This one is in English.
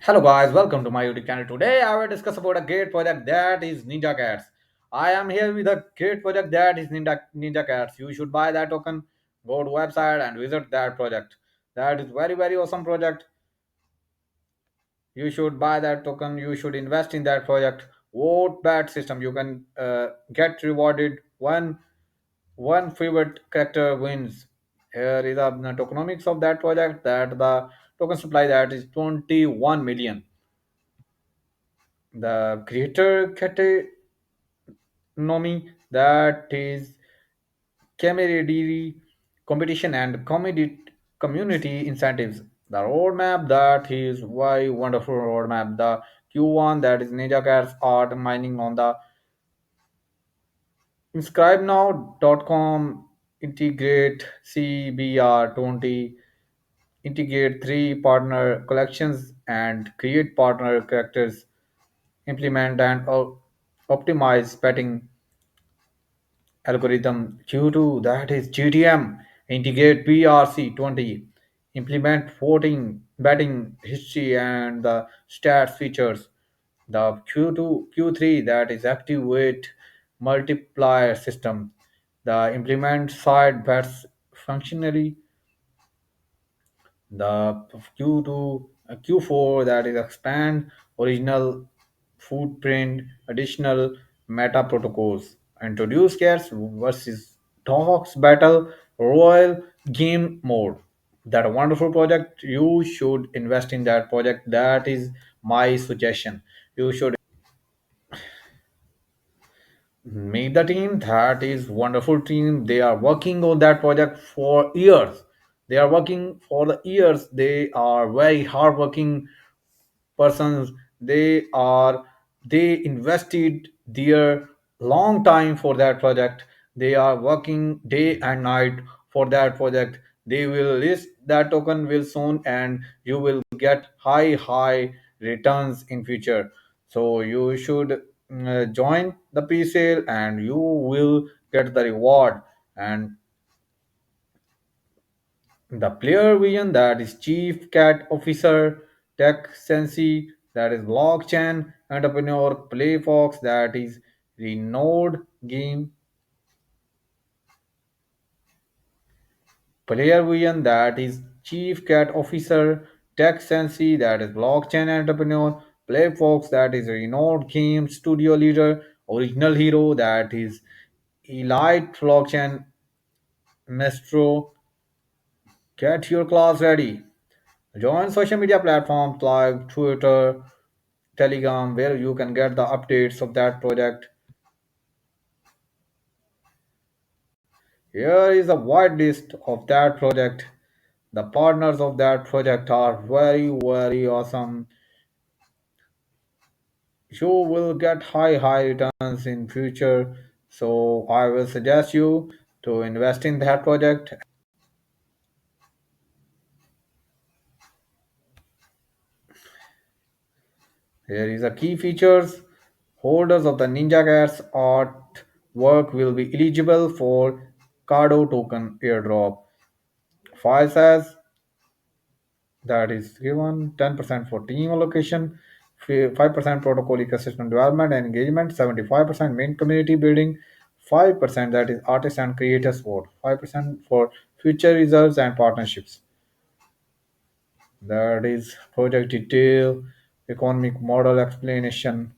Hello guys, welcome to my YouTube channel. Today I will discuss about a great project that is Ninja Cats. I am here with a great project that is Ninja Cats. You should buy that token, go to website and visit that project. That is very awesome project. You should buy that token. You should invest in that project. Vote bat system. You can get rewarded one favorite character wins. Here is the tokenomics of that project. That the token supply that is 21 million. The creator category that is camaraderie, competition, and community incentives. The roadmap that is why wonderful roadmap. The Q1 that is Ninja Cats art mining on the inscribenow.com integrate CBR20 integrate three partner collections and create partner characters implement and optimize betting algorithm Q2 that is GTM integrate BRC20 implement voting betting history and the stats features the Q3 that is activate multiplier system the implement side bets functionally the Q4 that is expand original footprint, additional meta protocols, introduce cats versus dogs battle royal game mode. That a wonderful project. You should invest in that project. That is my suggestion. You should make the team. That is wonderful team. They are working on that project for years. They are working for the years. They are very hardworking persons. They invested their long time for that project. They are working day and night for that project. They will list that token will soon and you will get high returns in future. So you should join the pre-sale and you will get the reward. And the player vision that is chief cat officer, tech sensei that is blockchain entrepreneur, play fox that is renowned game player vision that is chief cat officer, tech sensei that is blockchain entrepreneur, play fox that is renowned game studio leader, original hero that is elite blockchain maestro. Get your class ready. Join social media platforms like Twitter, Telegram, where you can get the updates of that project. Here is a wide list of that project. The partners of that project are very awesome. You will get high returns in future. So I will suggest you to invest in that project. Here is a key features. Holders of the Ninja Cats artwork will be eligible for Cardo token airdrop. File size that is given 10% for team allocation, 5% protocol ecosystem development and engagement, 75% main community building, 5% that is artist and creator support, 5% for future reserves and partnerships. That is project detail, economic model explanation.